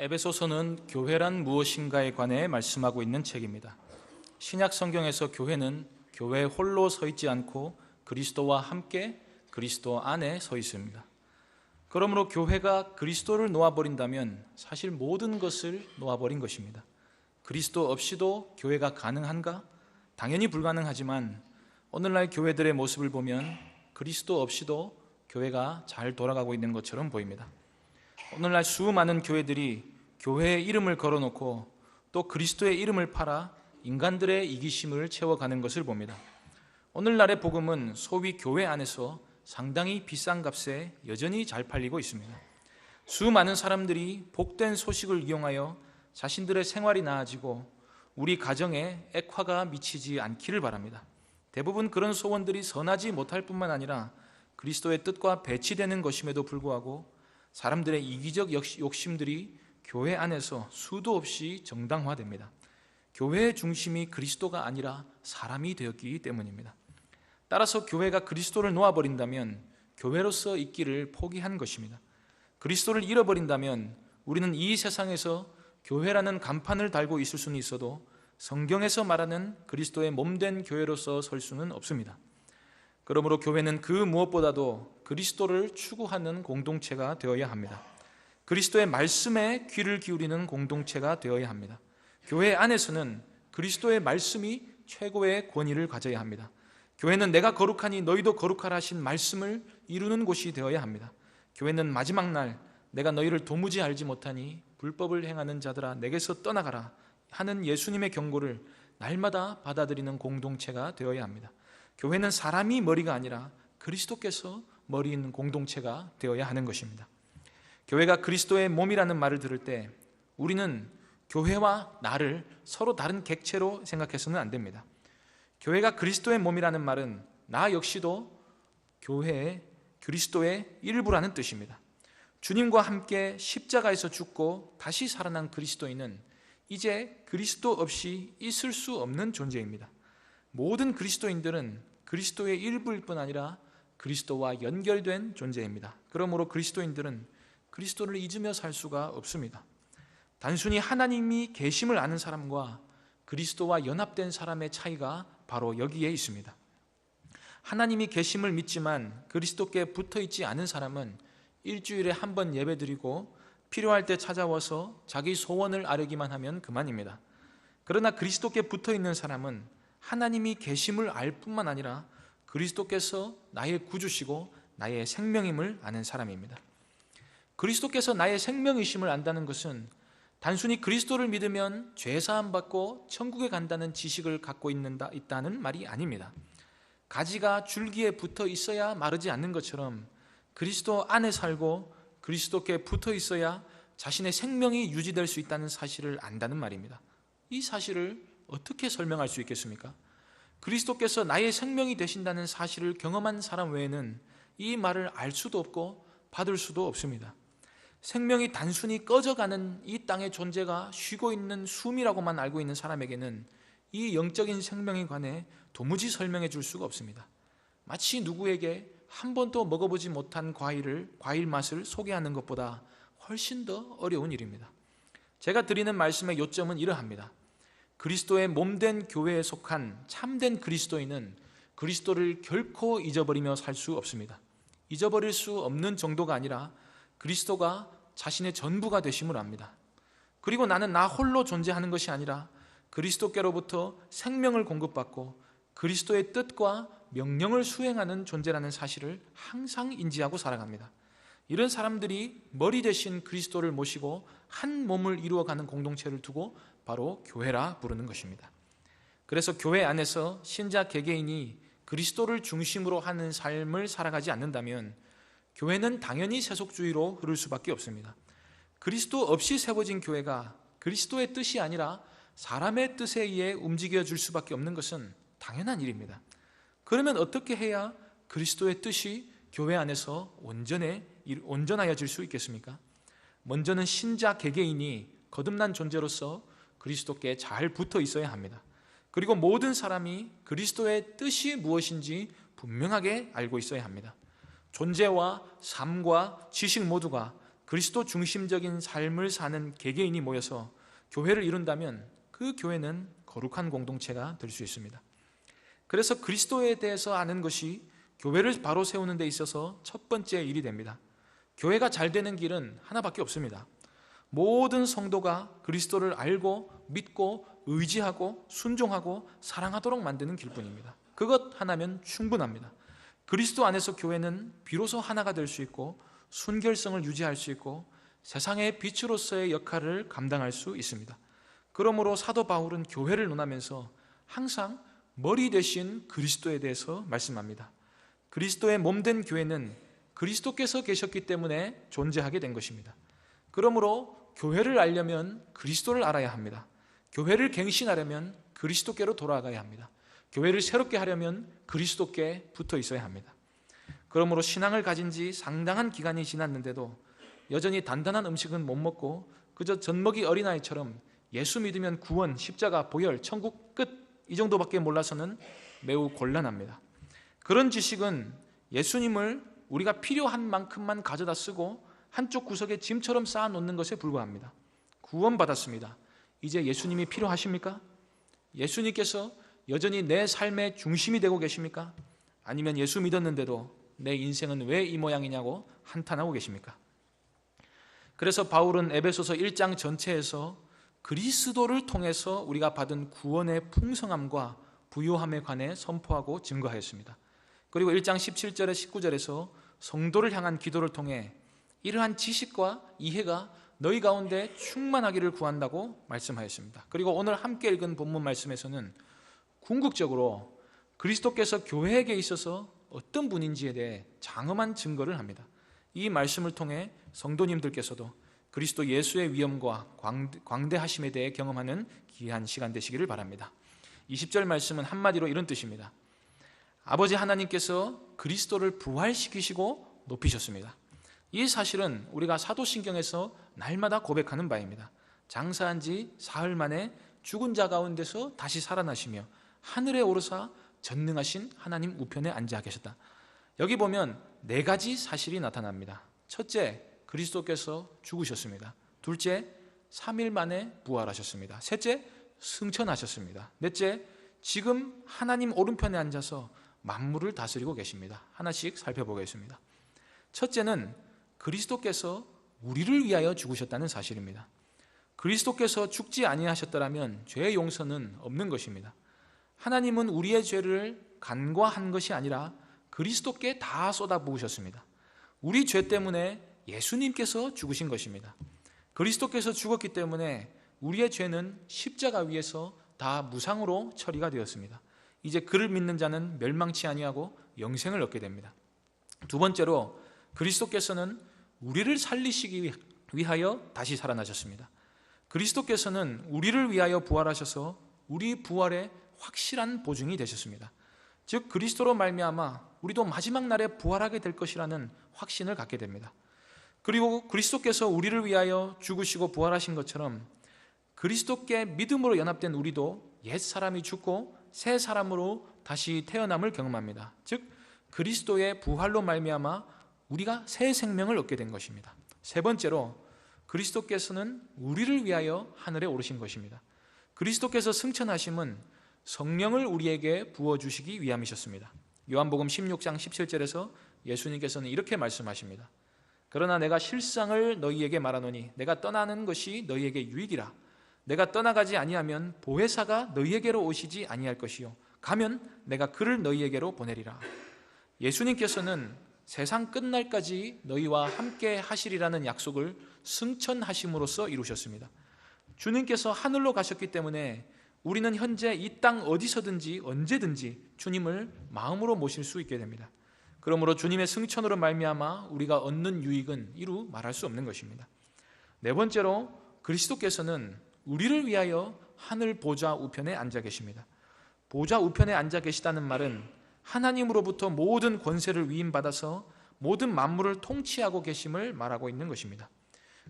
에베소서는 교회란 무엇인가에 관해 말씀하고 있는 책입니다. 신약 성경에서 교회는 교회 홀로 서 있지 않고 그리스도와 함께 그리스도 안에 서 있습니다. 그러므로 교회가 그리스도를 놓아버린다면 사실 모든 것을 놓아버린 것입니다. 그리스도 없이도 교회가 가능한가? 당연히 불가능하지만 오늘날 교회들의 모습을 보면 그리스도 없이도 교회가 잘 돌아가고 있는 것처럼 보입니다. 오늘날 수많은 교회들이 교회의 이름을 걸어놓고 또 그리스도의 이름을 팔아 인간들의 이기심을 채워가는 것을 봅니다. 오늘날의 복음은 소위 교회 안에서 상당히 비싼 값에 여전히 잘 팔리고 있습니다. 수많은 사람들이 복된 소식을 이용하여 자신들의 생활이 나아지고 우리 가정에 액화가 미치지 않기를 바랍니다. 대부분 그런 소원들이 선하지 못할 뿐만 아니라 그리스도의 뜻과 배치되는 것임에도 불구하고 사람들의 이기적 욕심들이 교회 안에서 수도 없이 정당화됩니다. 교회의 중심이 그리스도가 아니라 사람이 되었기 때문입니다. 따라서 교회가 그리스도를 놓아버린다면 교회로서 있기를 포기한 것입니다. 그리스도를 잃어버린다면 우리는 이 세상에서 교회라는 간판을 달고 있을 수는 있어도 성경에서 말하는 그리스도의 몸된 교회로서 설 수는 없습니다. 그러므로 교회는 그 무엇보다도 그리스도를 추구하는 공동체가 되어야 합니다. 그리스도의 말씀에 귀를 기울이는 공동체가 되어야 합니다. 교회 안에서는 그리스도의 말씀이 최고의 권위를 가져야 합니다. 교회는 내가 거룩하니 너희도 거룩하라 하신 말씀을 이루는 곳이 되어야 합니다. 교회는 마지막 날 내가 너희를 도무지 알지 못하니 불법을 행하는 자들아 내게서 떠나가라 하는 예수님의 경고를 날마다 받아들이는 공동체가 되어야 합니다. 교회는 사람이 머리가 아니라 그리스도께서 머리 있는 공동체가 되어야 하는 것입니다. 교회가 그리스도의 몸이라는 말을 들을 때 우리는 교회와 나를 서로 다른 객체로 생각해서는 안 됩니다. 교회가 그리스도의 몸이라는 말은 나 역시도 교회의 그리스도의 일부라는 뜻입니다. 주님과 함께 십자가에서 죽고 다시 살아난 그리스도인은 이제 그리스도 없이 있을 수 없는 존재입니다. 모든 그리스도인들은 그리스도의 일부일 뿐 아니라 그리스도와 연결된 존재입니다. 그러므로 그리스도인들은 그리스도를 잊으며 살 수가 없습니다. 단순히 하나님이 계심을 아는 사람과 그리스도와 연합된 사람의 차이가 바로 여기에 있습니다. 하나님이 계심을 믿지만 그리스도께 붙어있지 않은 사람은 일주일에 한 번 예배드리고 필요할 때 찾아와서 자기 소원을 아뢰기만 하면 그만입니다. 그러나 그리스도께 붙어있는 사람은 하나님이 계심을 알 뿐만 아니라 그리스도께서 나의 구주시고 나의 생명임을 아는 사람입니다. 그리스도께서 나의 생명이심을 안다는 것은 단순히 그리스도를 믿으면 죄사함 받고 천국에 간다는 지식을 갖고 있다는 말이 아닙니다. 가지가 줄기에 붙어 있어야 마르지 않는 것처럼 그리스도 안에 살고 그리스도께 붙어 있어야 자신의 생명이 유지될 수 있다는 사실을 안다는 말입니다. 이 사실을 어떻게 설명할 수 있겠습니까? 그리스도께서 나의 생명이 되신다는 사실을 경험한 사람 외에는 이 말을 알 수도 없고 받을 수도 없습니다. 생명이 단순히 꺼져가는 이 땅의 존재가 쉬고 있는 숨이라고만 알고 있는 사람에게는 이 영적인 생명에 관해 도무지 설명해 줄 수가 없습니다. 마치 누구에게 한 번도 먹어보지 못한 과일 맛을 소개하는 것보다 훨씬 더 어려운 일입니다. 제가 드리는 말씀의 요점은 이러합니다. 그리스도의 몸된 교회에 속한 참된 그리스도인은 그리스도를 결코 잊어버리며 살 수 없습니다. 잊어버릴 수 없는 정도가 아니라 그리스도가 자신의 전부가 되심을 압니다. 그리고 나는 나 홀로 존재하는 것이 아니라 그리스도께로부터 생명을 공급받고 그리스도의 뜻과 명령을 수행하는 존재라는 사실을 항상 인지하고 살아갑니다. 이런 사람들이 머리 대신 그리스도를 모시고 한 몸을 이루어가는 공동체를 두고 바로 교회라 부르는 것입니다. 그래서 교회 안에서 신자 개개인이 그리스도를 중심으로 하는 삶을 살아가지 않는다면 교회는 당연히 세속주의로 흐를 수밖에 없습니다. 그리스도 없이 세워진 교회가 그리스도의 뜻이 아니라 사람의 뜻에 의해 움직여줄 수밖에 없는 것은 당연한 일입니다. 그러면 어떻게 해야 그리스도의 뜻이 교회 안에서 온전하여질 수 있겠습니까? 먼저는 신자 개개인이 거듭난 존재로서 그리스도께 잘 붙어 있어야 합니다. 그리고 모든 사람이 그리스도의 뜻이 무엇인지 분명하게 알고 있어야 합니다. 존재와 삶과 지식 모두가 그리스도 중심적인 삶을 사는 개개인이 모여서 교회를 이룬다면 그 교회는 거룩한 공동체가 될 수 있습니다. 그래서 그리스도에 대해서 아는 것이 교회를 바로 세우는 데 있어서 첫 번째 일이 됩니다. 교회가 잘 되는 길은 하나밖에 없습니다. 모든 성도가 그리스도를 알고 믿고 의지하고 순종하고 사랑하도록 만드는 길뿐입니다. 그것 하나면 충분합니다. 그리스도 안에서 교회는 비로소 하나가 될 수 있고 순결성을 유지할 수 있고 세상의 빛으로서의 역할을 감당할 수 있습니다. 그러므로 사도 바울은 교회를 논하면서 항상 머리 대신 그리스도에 대해서 말씀합니다. 그리스도의 몸된 교회는 그리스도께서 계셨기 때문에 존재하게 된 것입니다. 그러므로 교회를 알려면 그리스도를 알아야 합니다. 교회를 갱신하려면 그리스도께로 돌아가야 합니다. 교회를 새롭게 하려면 그리스도께 붙어 있어야 합니다. 그러므로 신앙을 가진 지 상당한 기간이 지났는데도 여전히 단단한 음식은 못 먹고 그저 젖먹이 어린아이처럼 예수 믿으면 구원, 십자가, 보혈, 천국 끝 이 정도밖에 몰라서는 매우 곤란합니다. 그런 지식은 예수님을 우리가 필요한 만큼만 가져다 쓰고 한쪽 구석에 짐처럼 쌓아놓는 것에 불과합니다. 구원받았습니다. 이제 예수님이 필요하십니까? 예수님께서 여전히 내 삶의 중심이 되고 계십니까? 아니면 예수 믿었는데도 내 인생은 왜 이 모양이냐고 한탄하고 계십니까? 그래서 바울은 에베소서 1장 전체에서 그리스도를 통해서 우리가 받은 구원의 풍성함과 부요함에 관해 선포하고 증거하였습니다. 그리고 1장 17절에 19절에서 성도를 향한 기도를 통해 이러한 지식과 이해가 너희 가운데 충만하기를 구한다고 말씀하였습니다. 그리고 오늘 함께 읽은 본문 말씀에서는 궁극적으로 그리스도께서 교회에게 있어서 어떤 분인지에 대해 장엄한 증거를 합니다. 이 말씀을 통해 성도님들께서도 그리스도 예수의 위엄과 광대하심에 대해 경험하는 귀한 시간 되시기를 바랍니다. 20절 말씀은 한마디로 이런 뜻입니다. 아버지 하나님께서 그리스도를 부활시키시고 높이셨습니다. 이 사실은 우리가 사도신경에서 날마다 고백하는 바입니다. 장사한 지 사흘 만에 죽은 자 가운데서 다시 살아나시며 하늘에 오르사 전능하신 하나님 우편에 앉아 계셨다. 여기 보면 네 가지 사실이 나타납니다. 첫째, 그리스도께서 죽으셨습니다. 둘째, 3일 만에 부활하셨습니다. 셋째, 승천하셨습니다. 넷째, 지금 하나님 오른편에 앉아서 만물을 다스리고 계십니다. 하나씩 살펴보겠습니다. 첫째는 그리스도께서 우리를 위하여 죽으셨다는 사실입니다. 그리스도께서 죽지 아니하셨더라면 죄의 용서는 없는 것입니다. 하나님은 우리의 죄를 간과한 것이 아니라 그리스도께 다 쏟아부으셨습니다. 우리 죄 때문에 예수님께서 죽으신 것입니다. 그리스도께서 죽었기 때문에 우리의 죄는 십자가 위에서 다 무상으로 처리가 되었습니다. 이제 그를 믿는 자는 멸망치 아니하고 영생을 얻게 됩니다. 두 번째로 그리스도께서는 우리를 살리시기 위하여 다시 살아나셨습니다. 그리스도께서는 우리를 위하여 부활하셔서 우리 부활의 확실한 보증이 되셨습니다. 즉 그리스도로 말미암아 우리도 마지막 날에 부활하게 될 것이라는 확신을 갖게 됩니다. 그리고 그리스도께서 우리를 위하여 죽으시고 부활하신 것처럼 그리스도께 믿음으로 연합된 우리도 옛 사람이 죽고 새 사람으로 다시 태어남을 경험합니다. 즉 그리스도의 부활로 말미암아 우리가 새 생명을 얻게 된 것입니다. 세 번째로 그리스도께서는 우리를 위하여 하늘에 오르신 것입니다. 그리스도께서 승천하심은 성령을 우리에게 부어주시기 위함이셨습니다. 요한복음 16장 17절에서 예수님께서는 이렇게 말씀하십니다. 그러나 내가 실상을 너희에게 말하노니 내가 떠나는 것이 너희에게 유익이라. 내가 떠나가지 아니하면 보혜사가 너희에게로 오시지 아니할 것이요 가면 내가 그를 너희에게로 보내리라. 예수님께서는 세상 끝날까지 너희와 함께 하시리라는 약속을 승천하심으로써 이루셨습니다. 주님께서 하늘로 가셨기 때문에 우리는 현재 이 땅 어디서든지 언제든지 주님을 마음으로 모실 수 있게 됩니다. 그러므로 주님의 승천으로 말미암아 우리가 얻는 유익은 이루 말할 수 없는 것입니다. 네 번째로 그리스도께서는 우리를 위하여 하늘 보좌 우편에 앉아 계십니다. 보좌 우편에 앉아 계시다는 말은 하나님으로부터 모든 권세를 위임받아서 모든 만물을 통치하고 계심을 말하고 있는 것입니다.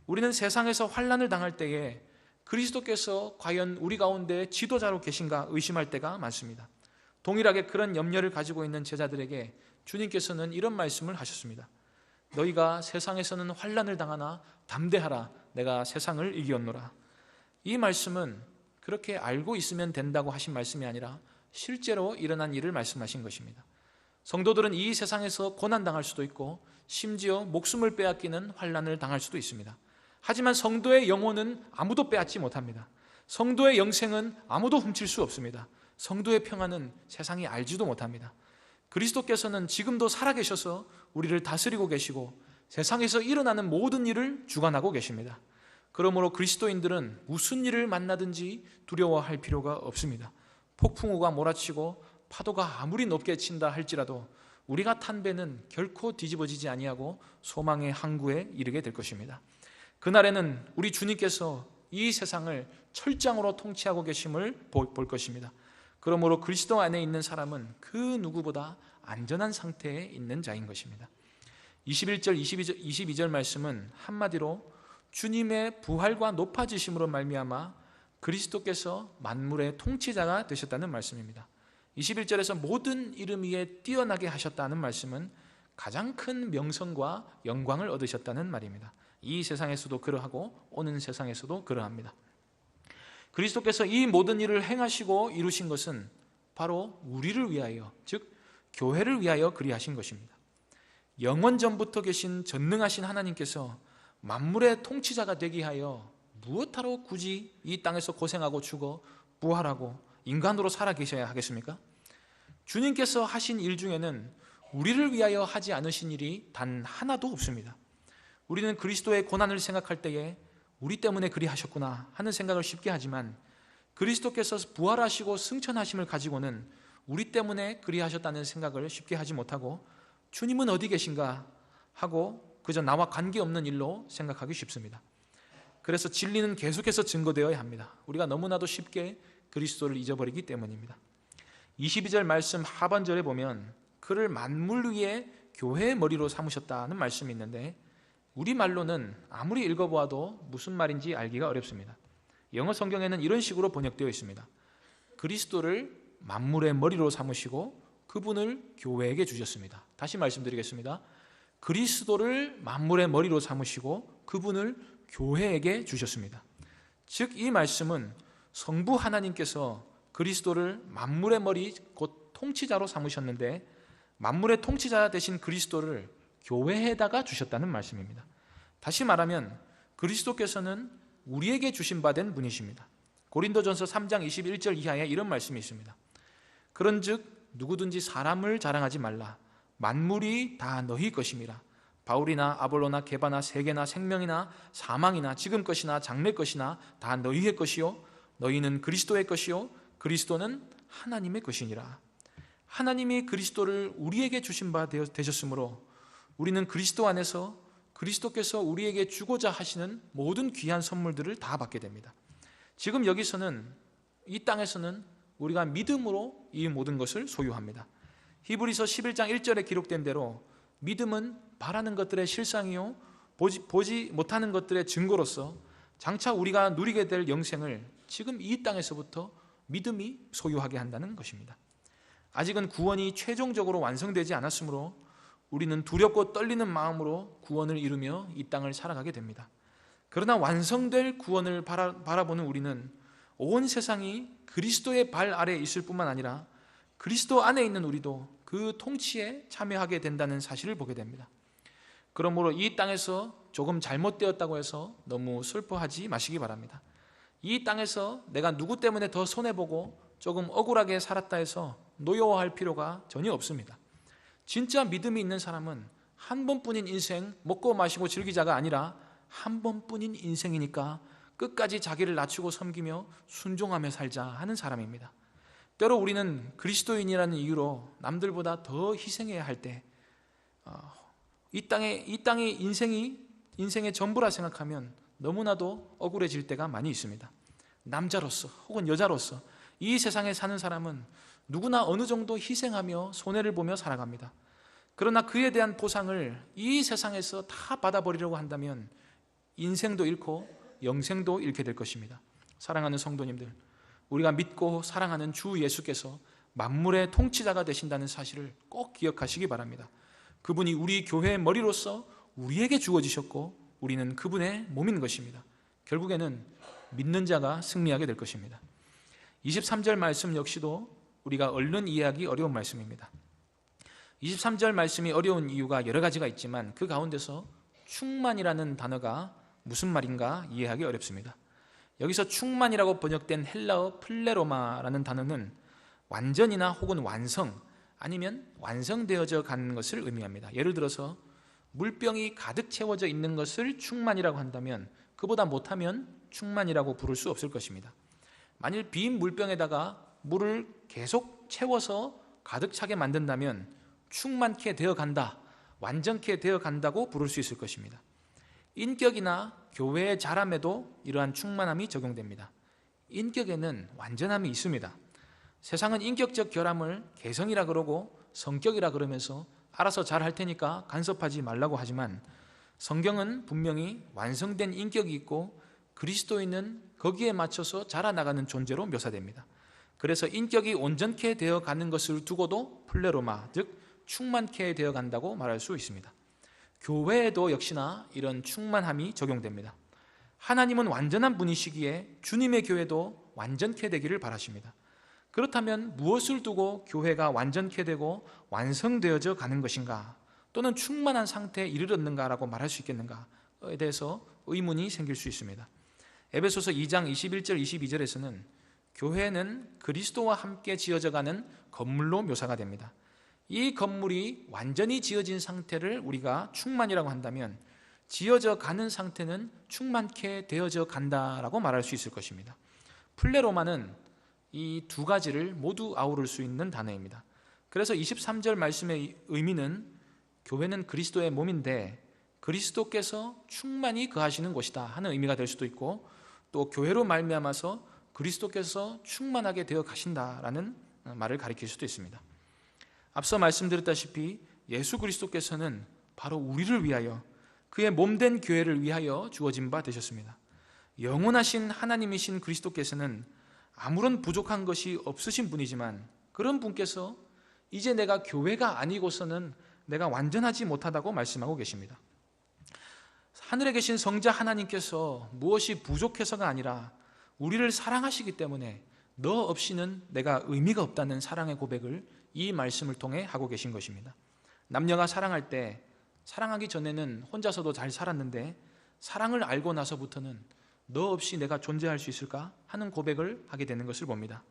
우리는 세상에서 환난을 당할 때에 그리스도께서 과연 우리 가운데 지도자로 계신가 의심할 때가 많습니다. 동일하게 그런 염려를 가지고 있는 제자들에게 주님께서는 이런 말씀을 하셨습니다. 너희가 세상에서는 환난을 당하나 담대하라, 내가 세상을 이기었노라. 이 말씀은 그렇게 알고 있으면 된다고 하신 말씀이 아니라 실제로 일어난 일을 말씀하신 것입니다. 성도들은 이 세상에서 고난당할 수도 있고 심지어 목숨을 빼앗기는 환난을 당할 수도 있습니다. 하지만 성도의 영혼은 아무도 빼앗지 못합니다. 성도의 영생은 아무도 훔칠 수 없습니다. 성도의 평안은 세상이 알지도 못합니다. 그리스도께서는 지금도 살아계셔서 우리를 다스리고 계시고 세상에서 일어나는 모든 일을 주관하고 계십니다. 그러므로 그리스도인들은 무슨 일을 만나든지 두려워할 필요가 없습니다. 폭풍우가 몰아치고 파도가 아무리 높게 친다 할지라도 우리가 탄 배는 결코 뒤집어지지 아니하고 소망의 항구에 이르게 될 것입니다. 그날에는 우리 주님께서 이 세상을 철장으로 통치하고 계심을 볼 것입니다. 그러므로 그리스도 안에 있는 사람은 그 누구보다 안전한 상태에 있는 자인 것입니다. 21절, 22절 말씀은 한마디로 주님의 부활과 높아지심으로 말미암아 그리스도께서 만물의 통치자가 되셨다는 말씀입니다. 21절에서 모든 이름 위에 뛰어나게 하셨다는 말씀은 가장 큰 명성과 영광을 얻으셨다는 말입니다. 이 세상에서도 그러하고 오는 세상에서도 그러합니다. 그리스도께서 이 모든 일을 행하시고 이루신 것은 바로 우리를 위하여, 즉 교회를 위하여 그리하신 것입니다. 영원 전부터 계신 전능하신 하나님께서 만물의 통치자가 되기 하여 무엇하러 굳이 이 땅에서 고생하고 죽어 부활하고 인간으로 살아 계셔야 하겠습니까? 주님께서 하신 일 중에는 우리를 위하여 하지 않으신 일이 단 하나도 없습니다. 우리는 그리스도의 고난을 생각할 때에 우리 때문에 그리 하셨구나 하는 생각을 쉽게 하지만 그리스도께서 부활하시고 승천하심을 가지고는 우리 때문에 그리 하셨다는 생각을 쉽게 하지 못하고 주님은 어디 계신가 하고 그저 나와 관계없는 일로 생각하기 쉽습니다. 그래서 진리는 계속해서 증거되어야 합니다. 우리가 너무나도 쉽게 그리스도를 잊어버리기 때문입니다. 22절 말씀 하반절에 보면 그를 만물 위에 교회의 머리로 삼으셨다는 말씀이 있는데 우리말로는 아무리 읽어보아도 무슨 말인지 알기가 어렵습니다. 영어 성경에는 이런 식으로 번역되어 있습니다. 그리스도를 만물의 머리로 삼으시고 그분을 교회에게 주셨습니다. 다시 말씀드리겠습니다. 그리스도를 만물의 머리로 삼으시고 그분을 교회에게 주셨습니다. 즉 이 말씀은 성부 하나님께서 그리스도를 만물의 머리 곧 통치자로 삼으셨는데 만물의 통치자 되신 그리스도를 교회에다가 주셨다는 말씀입니다. 다시 말하면 그리스도께서는 우리에게 주신 바 된 분이십니다. 고린도전서 3장 21절 이하에 이런 말씀이 있습니다. 그런즉 누구든지 사람을 자랑하지 말라. 만물이 다 너희 것임이라. 바울이나 아볼로나 게바나 세계나 생명이나 사망이나 지금 것이나 장래 것이나 다 너희의 것이요 너희는 그리스도의 것이요 그리스도는 하나님의 것이니라. 하나님이 그리스도를 우리에게 주신 바 되셨으므로 우리는 그리스도 안에서 그리스도께서 우리에게 주고자 하시는 모든 귀한 선물들을 다 받게 됩니다. 지금 여기서는 이 땅에서는 우리가 믿음으로 이 모든 것을 소유합니다. 히브리서 11장 1절에 기록된 대로 믿음은 바라는 것들의 실상이요 보지 못하는 것들의 증거로서 장차 우리가 누리게 될 영생을 지금 이 땅에서부터 믿음이 소유하게 한다는 것입니다. 아직은 구원이 최종적으로 완성되지 않았으므로 우리는 두렵고 떨리는 마음으로 구원을 이루며 이 땅을 살아가게 됩니다. 그러나 완성될 구원을 바라보는 우리는 온 세상이 그리스도의 발 아래에 있을 뿐만 아니라 그리스도 안에 있는 우리도 그 통치에 참여하게 된다는 사실을 보게 됩니다. 그러므로 이 땅에서 조금 잘못되었다고 해서 너무 슬퍼하지 마시기 바랍니다. 이 땅에서 내가 누구 때문에 더 손해보고 조금 억울하게 살았다 해서 노여워할 필요가 전혀 없습니다. 진짜 믿음이 있는 사람은 한 번뿐인 인생 먹고 마시고 즐기자가 아니라 한 번뿐인 인생이니까 끝까지 자기를 낮추고 섬기며 순종하며 살자 하는 사람입니다. 때로 우리는 그리스도인이라는 이유로 남들보다 더 희생해야 할 때 이 땅의 인생의 전부라 생각하면 너무나도 억울해질 때가 많이 있습니다. 남자로서 혹은 여자로서 이 세상에 사는 사람은 누구나 어느 정도 희생하며 손해를 보며 살아갑니다. 그러나 그에 대한 보상을 이 세상에서 다 받아버리려고 한다면 인생도 잃고 영생도 잃게 될 것입니다. 사랑하는 성도님들, 우리가 믿고 사랑하는 주 예수께서 만물의 통치자가 되신다는 사실을 꼭 기억하시기 바랍니다. 그분이 우리 교회의 머리로서 우리에게 주어지셨고 우리는 그분의 몸인 것입니다. 결국에는 믿는 자가 승리하게 될 것입니다. 23절 말씀 역시도 우리가 얼른 이해하기 어려운 말씀입니다. 23절 말씀이 어려운 이유가 여러 가지가 있지만 그 가운데서 충만이라는 단어가 무슨 말인가 이해하기 어렵습니다. 여기서 충만이라고 번역된 헬라어 플레로마라는 단어는 완전이나 혹은 완성 아니면 완성되어져 가는 것을 의미합니다. 예를 들어서 물병이 가득 채워져 있는 것을 충만이라고 한다면 그보다 못하면 충만이라고 부를 수 없을 것입니다. 만일 빈 물병에다가 물을 계속 채워서 가득 차게 만든다면 충만케 되어 간다, 완전케 되어 간다고 부를 수 있을 것입니다. 인격이나 교회의 자람에도 이러한 충만함이 적용됩니다. 인격에는 완전함이 있습니다. 세상은 인격적 결함을 개성이라 그러고 성격이라 그러면서 알아서 잘 할 테니까 간섭하지 말라고 하지만 성경은 분명히 완성된 인격이 있고 그리스도인은 거기에 맞춰서 자라나가는 존재로 묘사됩니다. 그래서 인격이 온전케 되어 가는 것을 두고도 플레로마, 즉 충만케 되어 간다고 말할 수 있습니다. 교회에도 역시나 이런 충만함이 적용됩니다. 하나님은 완전한 분이시기에 주님의 교회도 완전케 되기를 바라십니다. 그렇다면 무엇을 두고 교회가 완전케 되고 완성되어져 가는 것인가, 또는 충만한 상태에 이르렀는가라고 말할 수 있겠는가에 대해서 의문이 생길 수 있습니다. 에베소서 2장 21절 22절에서는 교회는 그리스도와 함께 지어져 가는 건물로 묘사가 됩니다. 이 건물이 완전히 지어진 상태를 우리가 충만이라고 한다면 지어져 가는 상태는 충만케 되어져 간다라고 말할 수 있을 것입니다. 플레로마는 이 두 가지를 모두 아우를 수 있는 단어입니다. 그래서 23절 말씀의 의미는 교회는 그리스도의 몸인데 그리스도께서 충만히 거하시는 곳이다 하는 의미가 될 수도 있고, 또 교회로 말미암아서 그리스도께서 충만하게 되어 가신다라는 말을 가리킬 수도 있습니다. 앞서 말씀드렸다시피 예수 그리스도께서는 바로 우리를 위하여 그의 몸된 교회를 위하여 주어진 바 되셨습니다. 영원하신 하나님이신 그리스도께서는 아무런 부족한 것이 없으신 분이지만 그런 분께서 이제 내가 교회가 아니고서는 내가 완전하지 못하다고 말씀하고 계십니다. 하늘에 계신 성자 하나님께서 무엇이 부족해서가 아니라 우리를 사랑하시기 때문에 너 없이는 내가 의미가 없다는 사랑의 고백을 이 말씀을 통해 하고 계신 것입니다. 남녀가 사랑할 때 사랑하기 전에는 혼자서도 잘 살았는데 사랑을 알고 나서부터는 너 없이 내가 존재할 수 있을까 하는 고백을 하게 되는 것을 봅니다.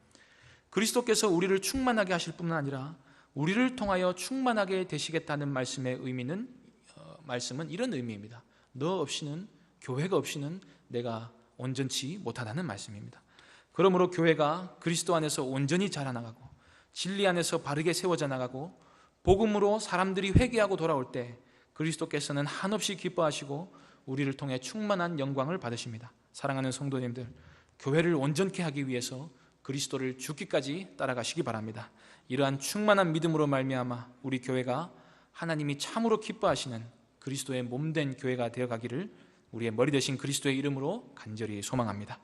그리스도께서 우리를 충만하게 하실 뿐만 아니라 우리를 통하여 충만하게 되시겠다는 말씀의 말씀은 이런 의미입니다. 너 없이는, 교회가 없이는 내가 온전치 못하다는 말씀입니다. 그러므로 교회가 그리스도 안에서 온전히 자라나가고 진리 안에서 바르게 세워져 나가고 복음으로 사람들이 회개하고 돌아올 때 그리스도께서는 한없이 기뻐하시고 우리를 통해 충만한 영광을 받으십니다. 사랑하는 성도님들, 교회를 온전케 하기 위해서 그리스도를 죽기까지 따라가시기 바랍니다. 이러한 충만한 믿음으로 말미암아 우리 교회가 하나님이 참으로 기뻐하시는 그리스도의 몸된 교회가 되어가기를 우리의 머리 되신 그리스도의 이름으로 간절히 소망합니다.